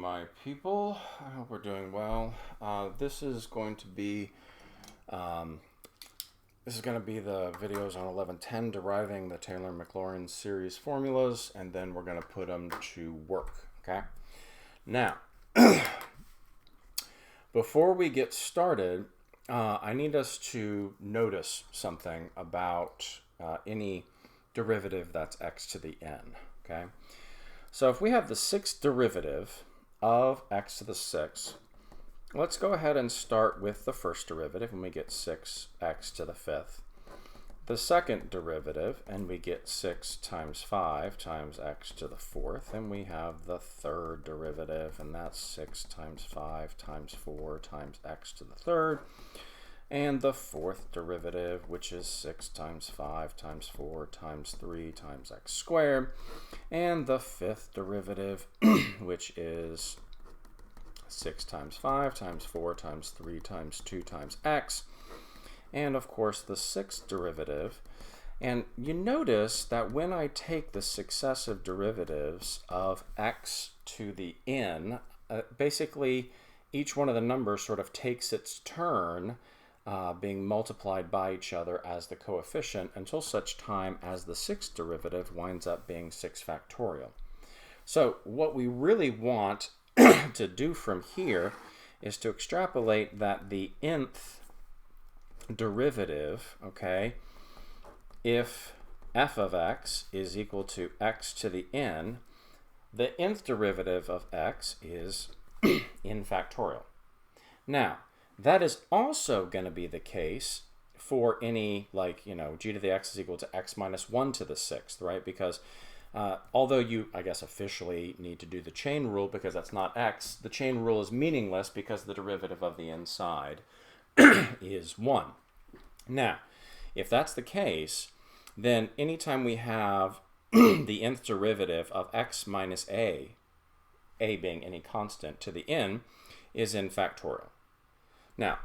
my people. I hope we're doing well. This is going to be the videos on 1110, deriving the Taylor-Maclaurin series formulas, and then we're going to put them to work. Okay. Now, before we get started, I need us to notice something about any derivative that's x to the n. Okay. So if we have the sixth derivative of x to the sixth, let's go ahead and start with the first derivative, and we get 6x to the fifth. The second derivative, and we get 6 times 5 times x to the fourth. And we have the third derivative, and that's 6 times 5 times 4 times x to the third. And the fourth derivative, which is 6 times 5 times 4 times 3 times x squared. And the fifth derivative, which is 6 times 5 times 4 times 3 times 2 times x. And of course the sixth derivative. And you notice that when I take the successive derivatives of x to the n, basically each one of the numbers sort of takes its turn being multiplied by each other as the coefficient until such time as the sixth derivative winds up being 6 factorial. So what we really want to do from here is to extrapolate that the nth derivative, okay, if f of x is equal to x to the n, the nth derivative of x is n factorial. Now, that is also going to be the case for any, like, g to the x is equal to x minus 1 to the sixth, right? Because although you, I guess, officially need to do the chain rule because that's not x, the chain rule is meaningless because the derivative of the inside is 1. Now, if that's the case, then anytime we have the nth derivative of x minus a being any constant, to the n, is n factorial. Now,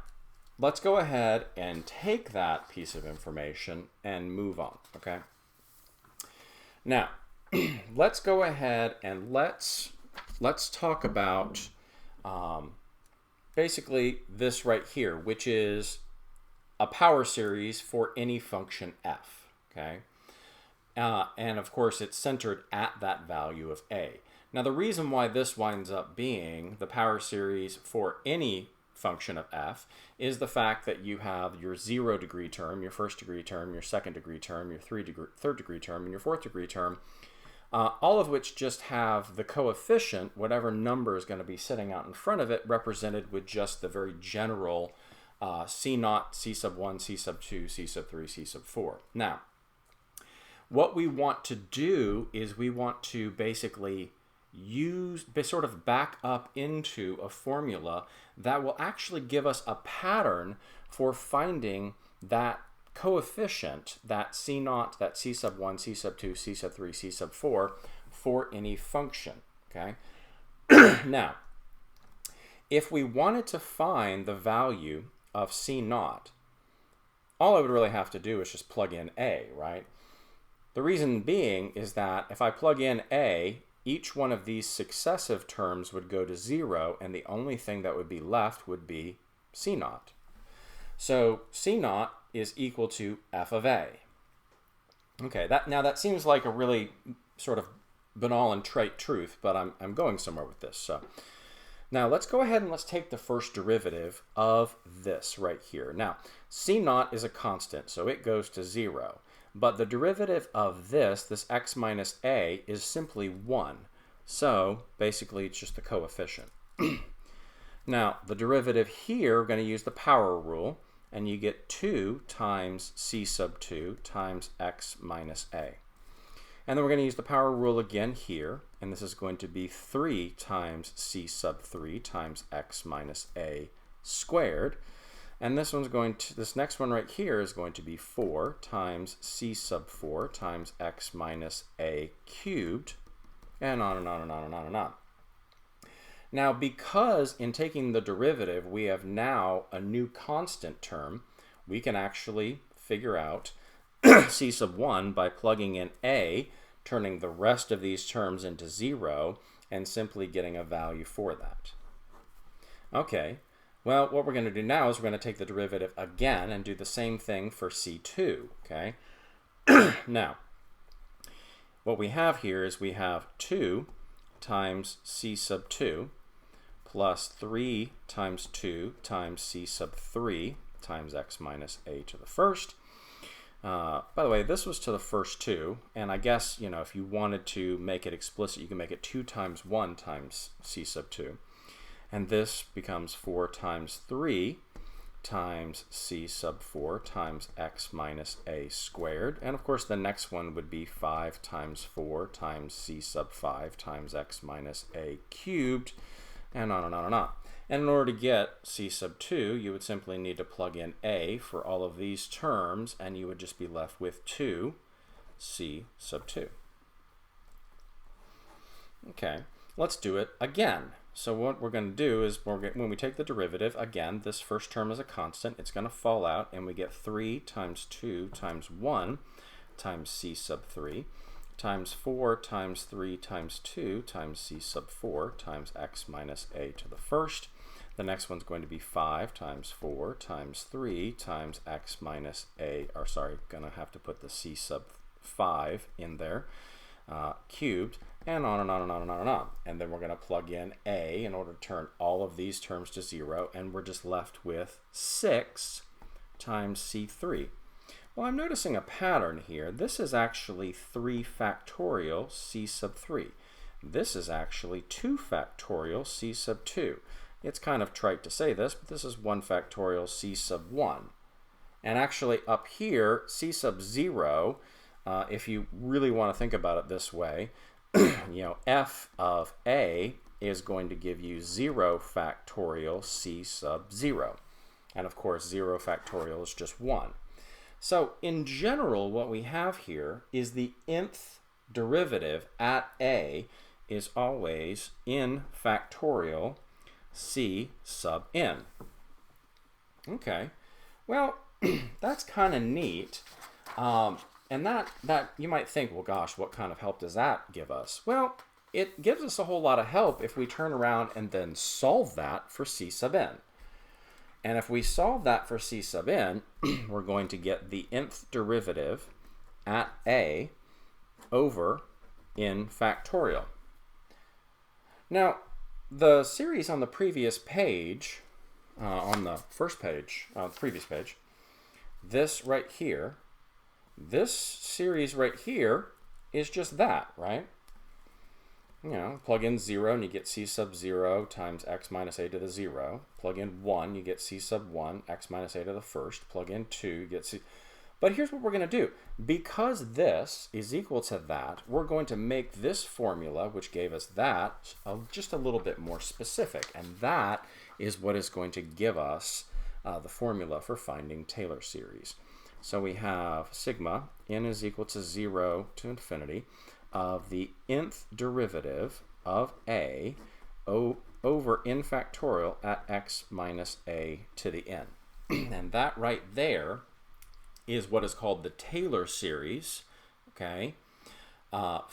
let's go ahead and take that piece of information and move on, okay? Now, let's go ahead and let's talk about basically this right here, which is a power series for any function f, okay? And of course, it's centered at that value of a. Now, the reason why this winds up being the power series for any function of f is the fact that you have your 0 degree term, your first degree term, your second degree term, your third degree term, and your fourth degree term, all of which just have the coefficient, whatever number is going to be sitting out in front of it, represented with just the very general c naught, c sub 1, c sub 2, c sub 3, c sub 4. Now, what we want to do is we want to basically sort of back up into a formula that will actually give us a pattern for finding that coefficient, that c naught, that c sub 1, c sub 2, c sub 3, c sub 4, for any function, okay? Now, if we wanted to find the value of c naught, all I would really have to do is just plug in a, right? The reason being is that if I plug in a, each one of these successive terms would go to 0, and the only thing that would be left would be c naught. So c naught is equal to f of a. Okay, that seems like a really sort of banal and trite truth, but I'm going somewhere with this. So now let's go ahead and let's take the first derivative of this right here. Now, c naught is a constant, so it goes to 0. But the derivative of this x minus a, is simply 1. So basically it's just the coefficient. Now, the derivative here, we're going to use the power rule, and you get 2 times c sub 2 times x minus a. And then we're going to use the power rule again here, and this is going to be 3 times c sub 3 times x minus a squared. And this next one right here is going to be 4 times c sub 4 times x minus a cubed, and on and on and on and on and on. Now, because in taking the derivative, we have now a new constant term, we can actually figure out c sub 1 by plugging in a, turning the rest of these terms into 0, and simply getting a value for that. Okay, well, what we're going to do now is we're going to take the derivative again and do the same thing for c2, okay? Now, what we have here is we have 2 times c sub 2 plus 3 times 2 times c sub 3 times x minus a to the first. By the way, this was to the first 2, and I guess, you know, if you wanted to make it explicit, you can make it 2 times 1 times c sub 2. And this becomes 4 times 3 times c sub 4 times x minus a squared. And of course, the next one would be 5 times 4 times c sub 5 times x minus a cubed, and on and on and on. And in order to get c sub 2, you would simply need to plug in a for all of these terms, and you would just be left with 2 c sub 2. Okay, let's do it again. So what we're going to do is when we take the derivative, again, this first term is a constant. It's going to fall out, and we get 3 times 2 times 1 times c sub 3 times 4 times 3 times 2 times c sub 4 times x minus a to the first. The next one's going to be 5 times 4 times 3 times x minus a, or sorry, going to have to put the c sub 5 in there, cubed, and on and on and on and on and on. And then we're going to plug in a in order to turn all of these terms to 0, and we're just left with 6 times c3. Well, I'm noticing a pattern here. This is actually 3 factorial c sub 3. This is actually 2 factorial c sub 2. It's kind of trite to say this, but this is 1 factorial c sub 1. And actually up here, c sub 0, if you really want to think about it this way, you know, f of a is going to give you 0 factorial c sub 0. And of course, 0 factorial is just 1. So in general, what we have here is the nth derivative at a is always n factorial c sub n. Okay, well, that's kind of neat. And that you might think, well, gosh, what kind of help does that give us? Well, it gives us a whole lot of help if we turn around and then solve that for c sub n. And if we solve that for c sub n, we're going to get the nth derivative at a over n factorial. Now, the series on the previous page, on the first page, previous page, this right here, this series right here is just that, right? You know, plug in 0 and you get c sub 0 times x minus a to the 0. Plug in 1, you get c sub 1, x minus a to the first. Plug in 2, you get c. But here's what we're going to do. Because this is equal to that, we're going to make this formula, which gave us that, just a little bit more specific. And that is what is going to give us the formula for finding Taylor series. So we have sigma, n is equal to 0 to infinity, of the nth derivative of a over n factorial at x minus a to the n. And that right there is what is called the Taylor series, okay, that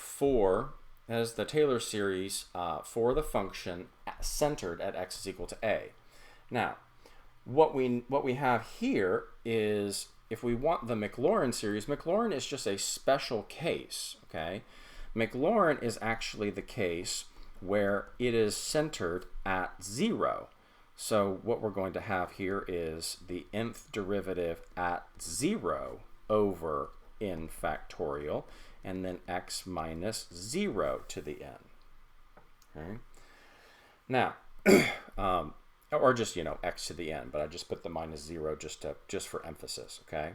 is the Taylor series for the function centered at x is equal to a. Now, what we have here is, if we want the Maclaurin series, Maclaurin is just a special case, okay? Maclaurin is actually the case where it is centered at 0. So what we're going to have here is the nth derivative at 0 over n factorial, and then x minus 0 to the n. Okay? Now, or just, you know, x to the n, but I just put the minus 0 just for emphasis, okay?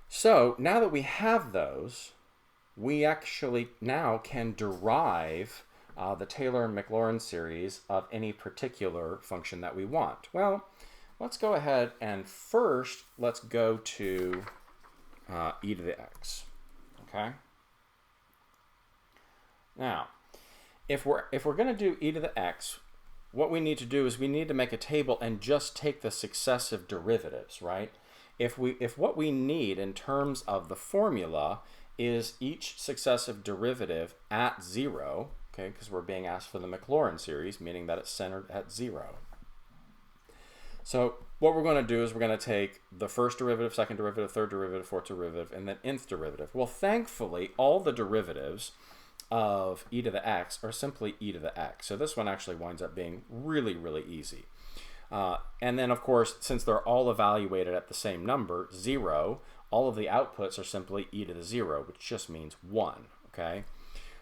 So now that we have those, we actually now can derive the Taylor and Maclaurin series of any particular function that we want. Well, let's go ahead and first let's go to e to the x, okay? Now, if we're going to do e to the x, what we need to do is we need to make a table and just take the successive derivatives, right? If what we need in terms of the formula is each successive derivative at 0, okay, because we're being asked for the Maclaurin series, meaning that it's centered at 0. So what we're going to do is we're going to take the first derivative, second derivative, third derivative, fourth derivative, and then nth derivative. Well, thankfully, all the derivatives of e to the x are simply e to the x. So this one actually winds up being really, really easy. And then, of course, since they're all evaluated at the same number, 0, all of the outputs are simply e to the 0, which just means 1, okay?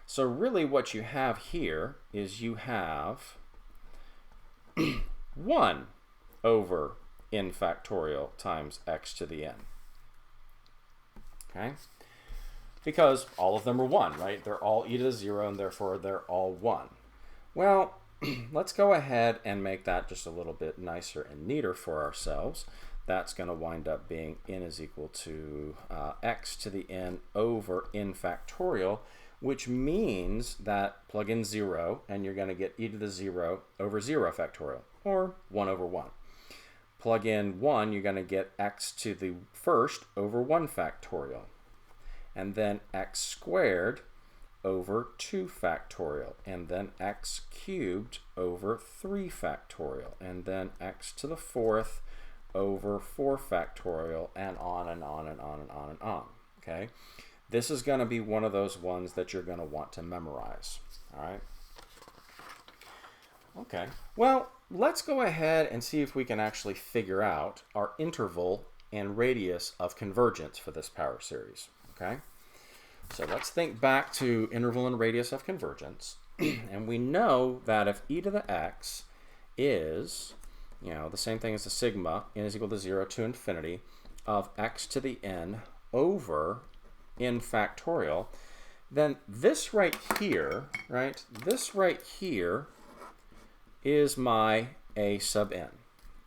So really what you have here is you have 1 over n factorial times x to the n, okay? Because all of them are 1, right? They're all e to the 0, and therefore they're all 1. Well, let's go ahead and make that just a little bit nicer and neater for ourselves. That's going to wind up being n is equal to x to the n over n factorial, which means that plug in 0, and you're going to get e to the 0 over 0 factorial, or 1 over 1. Plug in 1, you're going to get x to the first over 1 factorial. And then x squared over 2 factorial, and then x cubed over 3 factorial, and then x to the fourth over 4 factorial, and on and on and on and on and on, okay? This is going to be one of those ones that you're going to want to memorize, all right? Okay, well, let's go ahead and see if we can actually figure out our interval and radius of convergence for this power series, okay? So let's think back to interval and radius of convergence. And we know that if e to the x is, you know, the same thing as the sigma, n is equal to 0 to infinity, of x to the n over n factorial, then this right here, right, this right here is my a sub n,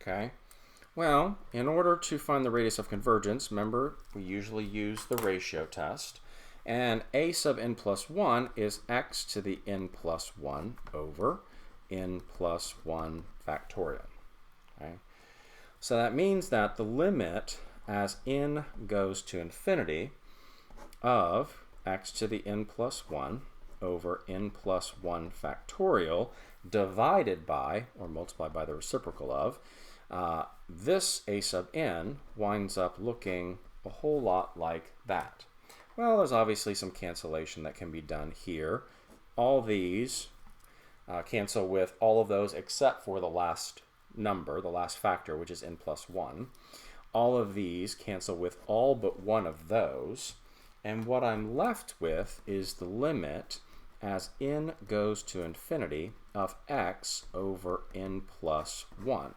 okay? Well, in order to find the radius of convergence, remember, we usually use the ratio test. And a sub n plus 1 is x to the n plus 1 over n plus 1 factorial. Okay? So that means that the limit as n goes to infinity of x to the n plus 1 over n plus 1 factorial divided by, or multiplied by the reciprocal of, this a sub n winds up looking a whole lot like that. Well, there's obviously some cancellation that can be done here. All these cancel with all of those except for the last number, the last factor, which is n plus 1. All of these cancel with all but one of those. And what I'm left with is the limit as n goes to infinity of x over n plus 1.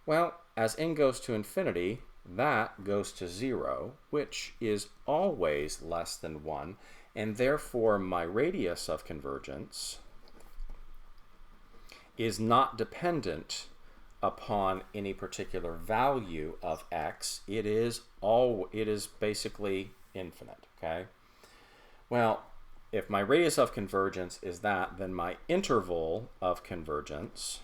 Well, as n goes to infinity, that goes to 0, which is always less than 1, and therefore my radius of convergence is not dependent upon any particular value of x. It is basically infinite, okay? Well, if my radius of convergence is that, then my interval of convergence,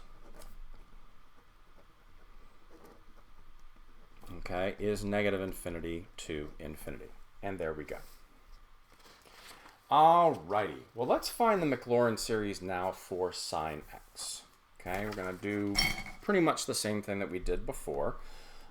okay, is negative infinity to infinity. And there we go. Alrighty, well, let's find the Maclaurin series now for sine x. Okay, we're going to do pretty much the same thing that we did before,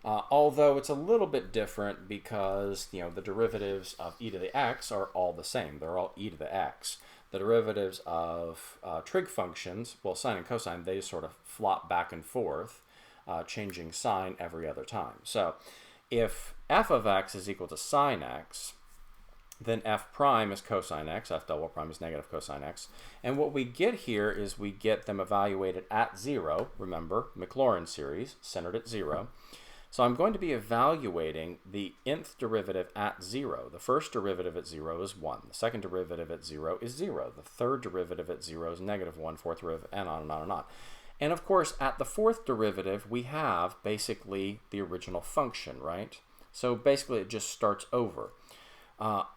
although it's a little bit different because, you know, the derivatives of e to the x are all the same. They're all e to the x. The derivatives of trig functions, well, sine and cosine, they sort of flop back and forth, changing sign every other time. So if f of x is equal to sine x, then f prime is cosine x, f double prime is negative cosine x. And what we get here is we get them evaluated at 0. Remember, Maclaurin series, centered at 0. So I'm going to be evaluating the nth derivative at 0. The first derivative at 0 is 1. The second derivative at 0 is 0. The third derivative at 0 is negative 1, fourth derivative, and on and on and on. And of course, at the fourth derivative, we have basically the original function, right? So basically, it just starts over.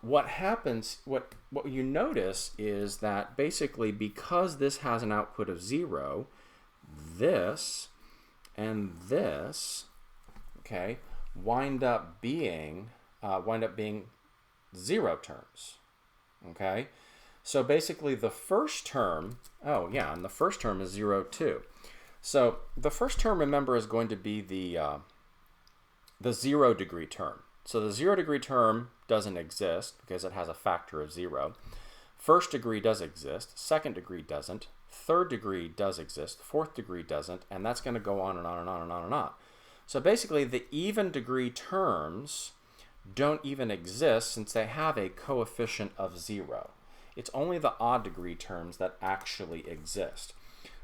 What happens, what you notice is that basically because this has an output of 0, this and this, okay, wind up being 0 terms, okay? So basically the first term, oh yeah, and the first term is 0, 2. So the first term, remember, is going to be the 0 degree term. So the 0 degree term doesn't exist because it has a factor of 0. First degree does exist, second degree doesn't, third degree does exist, fourth degree doesn't, and that's going to go on and on and on and on and on. So basically the even degree terms don't even exist since they have a coefficient of 0. It's only the odd degree terms that actually exist.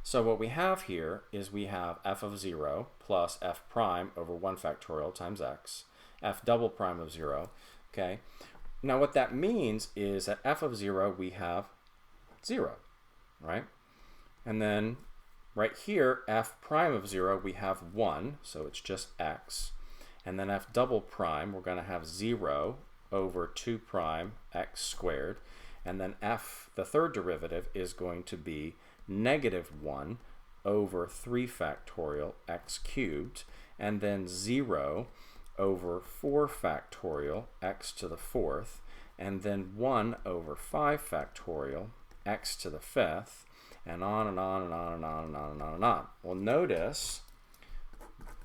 So what we have here is we have f of 0 plus f prime over 1 factorial times x, f double prime of 0, okay? Now what that means is at f of 0 we have 0, right? And then right here, f prime of 0, we have 1, so it's just x. And then f double prime, we're going to have 0 over 2 prime x squared. And then f, the third derivative, is going to be negative 1 over 3 factorial x cubed. And then 0 over 4 factorial x to the fourth. And then 1 over 5 factorial x to the fifth. And on and on and on and on and on and on and on. Well, notice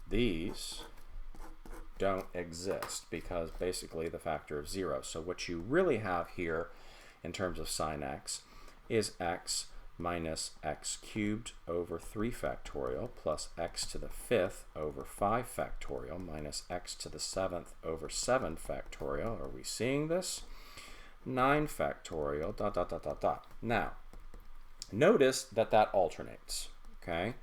these don't exist because basically the factor of 0. So what you really have here in terms of sine x is x minus x cubed over 3 factorial plus x to the fifth over 5 factorial minus x to the seventh over 7 factorial. Are we seeing this? 9 factorial dot dot dot dot dot. Now, notice that that alternates, okay?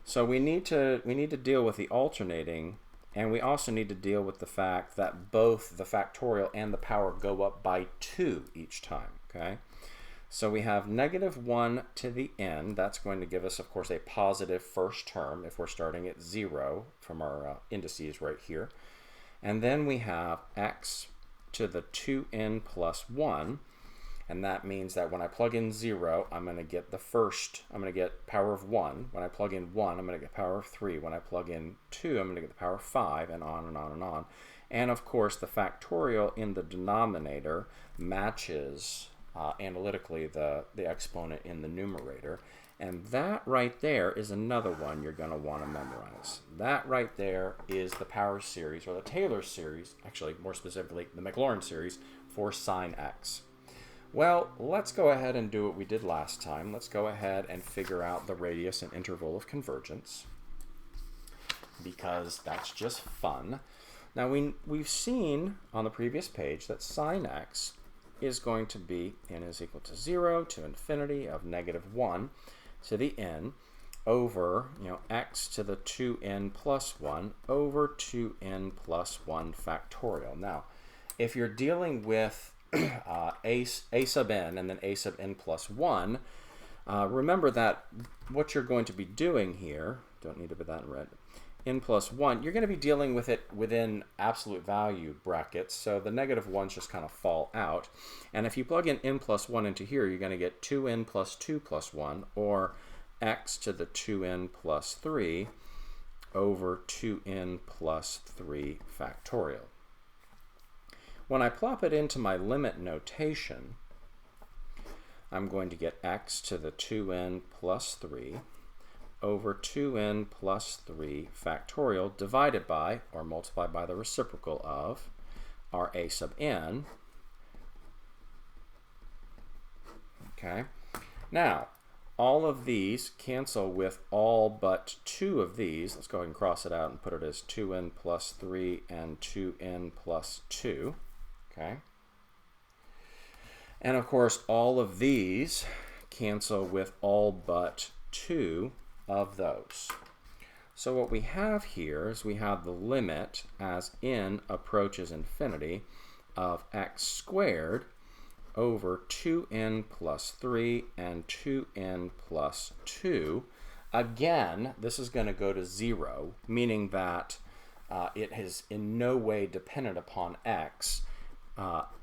So we need to deal with the alternating, and we also need to deal with the fact that both the factorial and the power go up by 2 each time, okay? So we have negative 1 to the n. That's going to give us, of course, a positive first term if we're starting at 0 from our indices right here. And then we have x to the 2n plus 1. And that means that when I plug in 0, I'm going to get the first, I'm going to get power of 1. When I plug in 1, I'm going to get power of 3. When I plug in 2, I'm going to get the power of 5, and on and on and on. And of course, the factorial in the denominator matches analytically the exponent in the numerator. And that right there is another one you're going to want to memorize. That right there is the power series, or the Taylor series, actually more specifically the Maclaurin series, for sine x. Well, let's go ahead and do what we did last time. Let's go ahead and figure out the radius and interval of convergence, because that's just fun. Now, we've seen on the previous page that sine x is going to be n is equal to 0 to infinity of negative 1 to the n over, x to the 2n plus 1 over 2n plus 1 factorial. Now, if you're dealing with a sub n and then a sub n plus 1, remember that what you're going to be doing here, don't need to put that in red, n plus 1, you're going to be dealing with it within absolute value brackets, so the negative 1s just kind of fall out. And if you plug in n plus 1 into here, you're going to get 2n plus 2 plus 1, or x to the 2n plus 3 over 2n plus 3 factorial. When I plop it into my limit notation, I'm going to get x to the 2n plus 3 over 2n plus 3 factorial divided by, or multiplied by, the reciprocal of our a sub n. Okay. Now, all of these cancel with all but 2 of these. Let's go ahead and cross it out and put it as 2n plus 3 and 2n plus 2. Okay. And of course, all of these cancel with all but 2 of those. So what we have here is we have the limit as n approaches infinity of x squared over 2n plus 3 and 2n plus 2. Again, this is going to go to 0, meaning that it is in no way dependent upon x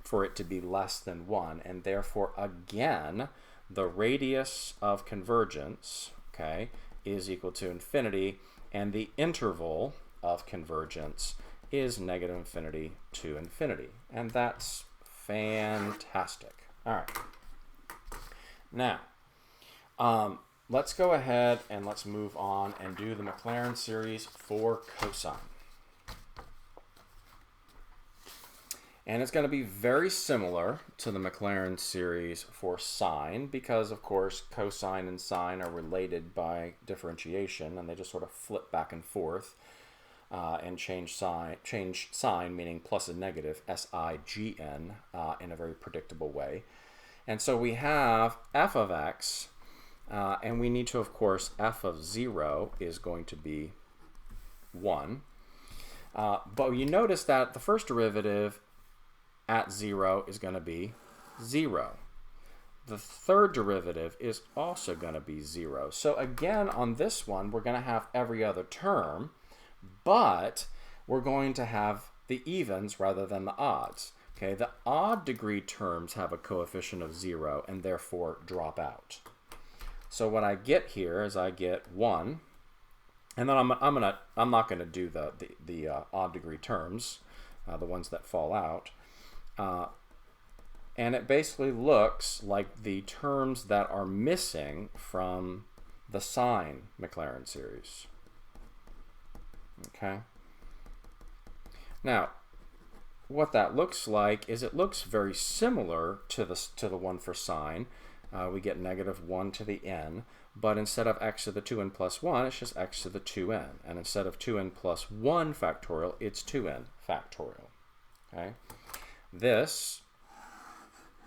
for it to be less than 1, and therefore, again, the radius of convergence, okay, is equal to infinity, and the interval of convergence is negative infinity to infinity. And that's fantastic. All right. Now, let's go ahead and let's move on and do the Maclaurin series for cosine. And it's going to be very similar to the Maclaurin series for sine because, of course, cosine and sine are related by differentiation, and they just sort of flip back and forth and change sign, meaning plus and negative, S-I-G-N, in a very predictable way. And so we have f of x, and we need to, of course, f of 0 is going to be 1. But you notice that the first derivative at 0 is going to be 0. The third derivative is also going to be 0. So again, on this one, we're going to have every other term, but we're going to have the evens rather than the odds. Okay, the odd degree terms have a coefficient of 0 and therefore drop out. So what I get here is I get 1, and then I'm not going to do the odd degree terms, the ones that fall out. And it basically looks like the terms that are missing from the sine Maclaurin series. Okay. Now, what that looks like is it looks very similar to the one for sine. We get negative 1 to the n, but instead of x to the 2n plus 1, it's just x to the 2n. And instead of 2n plus 1 factorial, it's 2n factorial. Okay. This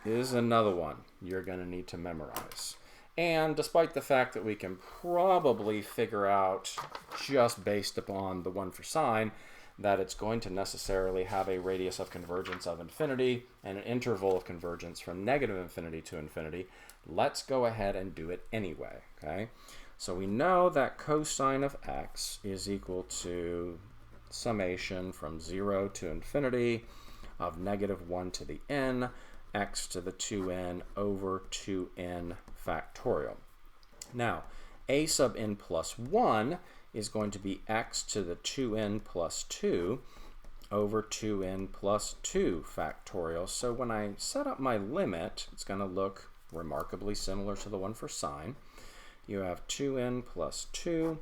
is another one you're going to need to memorize. And despite the fact that we can probably figure out, just based upon the one for sine, that it's going to necessarily have a radius of convergence of infinity and an interval of convergence from negative infinity to infinity, let's go ahead and do it anyway. Okay? So we know that cosine of x is equal to summation from 0 to infinity of negative 1 to the n, x to the 2n over 2n factorial. Now, a sub n plus 1 is going to be x to the 2n plus 2 over 2n plus 2 factorial. So when I set up my limit, it's going to look remarkably similar to the one for sine. You have 2n plus 2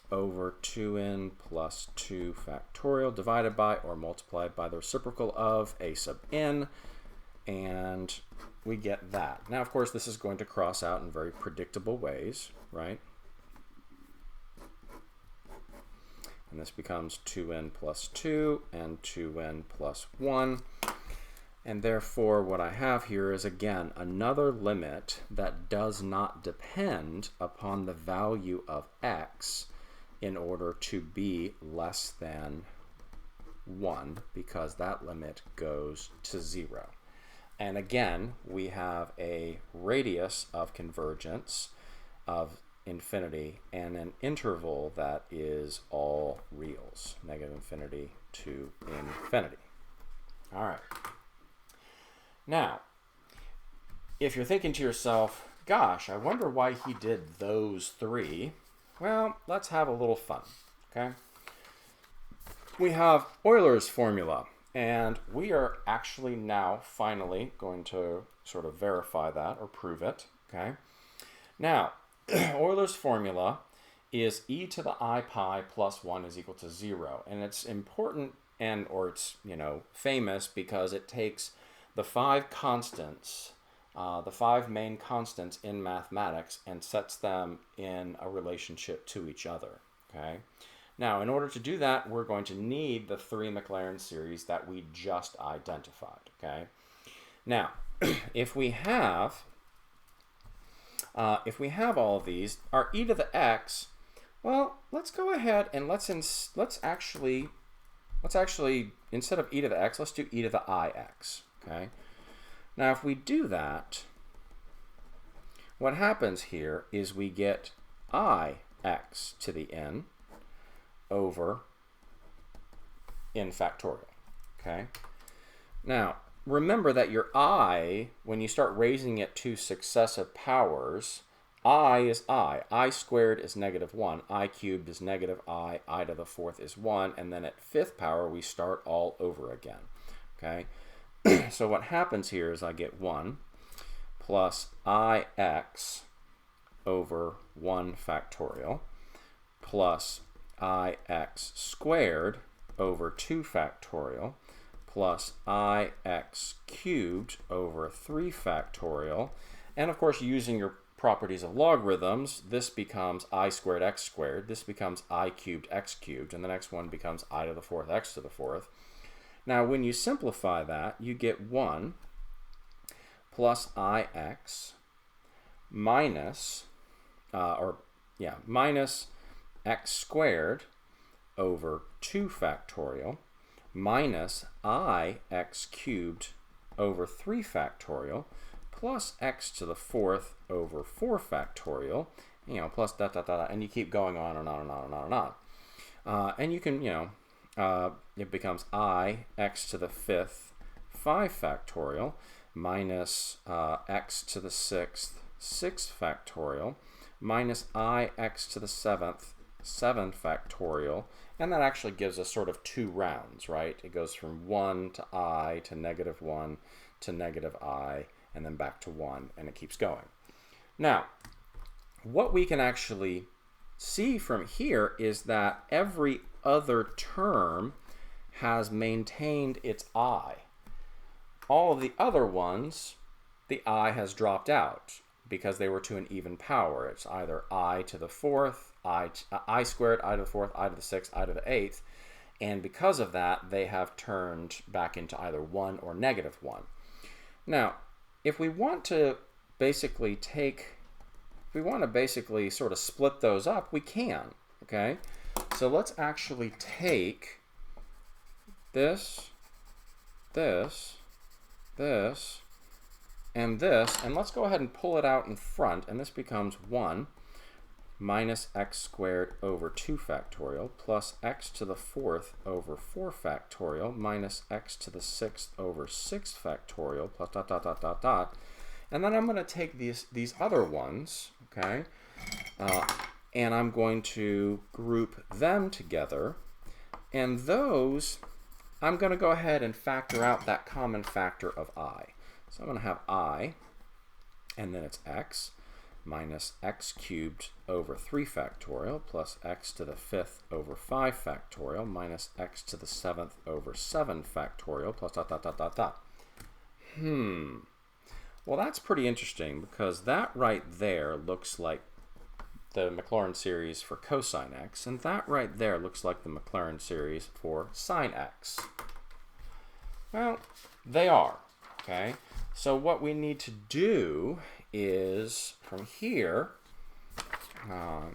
over 2n plus 2 factorial divided by or multiplied by the reciprocal of a sub n, and we get that. Now, of course, this is going to cross out in very predictable ways, right? And this becomes 2n plus 2 and 2n plus 1. And therefore, what I have here is, again, another limit that does not depend upon the value of x in order to be less than 1, because that limit goes to 0. And again, we have a radius of convergence of infinity and an interval that is all reals, negative infinity to infinity. All right. Now, if you're thinking to yourself, gosh, I wonder why he did those three, well, let's have a little fun, okay? We have Euler's formula, and we are actually now finally going to sort of verify that or prove it, okay? Now, Euler's formula is e to the I pi plus 1 is equal to 0, and it's important or it's, famous because it takes the five constants, the five main constants in mathematics, and sets them in a relationship to each other, okay? Now, in order to do that, we're going to need the three Maclaurin series that we just identified, okay? Now, if we have all of these, our e to the x, well, let's go ahead and let's actually instead of e to the x, let's do e to the ix, okay? Now, if we do that, what happens here is we get ix to the n over n factorial, okay? Now, remember that your I, when you start raising it to successive powers, I is I squared is negative 1, I cubed is negative I to the fourth is 1, and then at fifth power we start all over again, okay? So what happens here is I get 1 plus ix over 1 factorial plus ix squared over 2 factorial plus ix cubed over 3 factorial. And of course, using your properties of logarithms, this becomes I squared x squared, this becomes I cubed x cubed, and the next one becomes I to the fourth x to the fourth. Now, when you simplify that, you get 1 plus ix minus, minus x squared over 2 factorial minus ix cubed over 3 factorial plus x to the fourth over 4 factorial, plus dot, dot, dot, and you keep going on and on and on and on and on. And you can, it becomes ix to the fifth 5 factorial minus x to the sixth 6 factorial minus ix to the seventh 7 factorial, and that actually gives us sort of 2 rounds, right? It goes from 1 to I to -1 to -I, and then back to 1, and it keeps going. Now, what we can actually see from here is that every other term has maintained its I. All of the other ones, the I has dropped out because they were to an even power. It's either I to the fourth, I squared, I to the fourth, I to the sixth, I to the eighth, and because of that, they have turned back into either 1 or -1. Now, if we want to basically sort of split those up, we can, okay? So let's actually take this, this, this, and this, and let's go ahead and pull it out in front, and this becomes 1 minus x squared over 2 factorial plus x to the fourth over 4 factorial minus x to the sixth over 6 factorial plus dot, dot, dot, dot, dot. And then I'm going to take these other ones, okay, and I'm going to group them together, and those, I'm going to go ahead and factor out that common factor of I. So I'm going to have I, and then it's x, minus x cubed over 3 factorial plus x to the fifth over 5 factorial minus x to the seventh over 7 factorial plus dot, dot, dot, dot, dot. Well, that's pretty interesting because that right there looks like the Maclaurin series for cosine x, and that right there looks like the Maclaurin series for sine x. Well, they are, okay? So what we need to do is from here,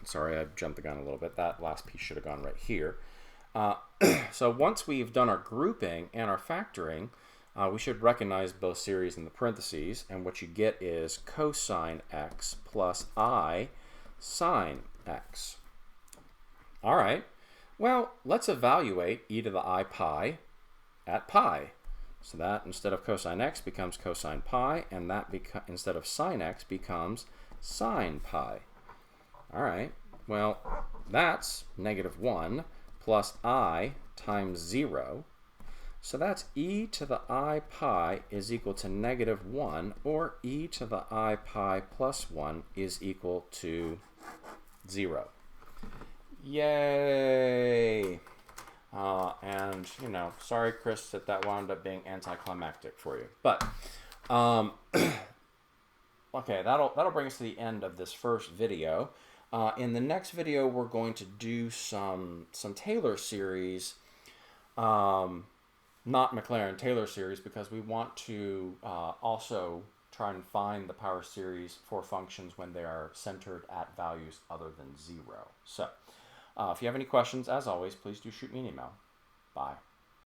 sorry, I jumped the gun a little bit. That last piece should have gone right here. So once we've done our grouping and our factoring, we should recognize both series in the parentheses, and what you get is cosine x plus I sine x. All right, well, let's evaluate e to the I pi at pi. So that instead of cosine x becomes cosine pi, and that instead of sine x becomes sine pi. All right, well, that's -1 plus I times 0. So that's e to the I pi is equal to -1, or e to the I pi plus 1 is equal to 0. Yay! And, sorry, Chris, that wound up being anticlimactic for you. But, okay, that'll bring us to the end of this first video. In the next video, we're going to do some Taylor series, not Maclaurin, Taylor series, because we want to also try and find the power series for functions when they are centered at values other than 0. So, if you have any questions, as always, please do shoot me an email. Bye.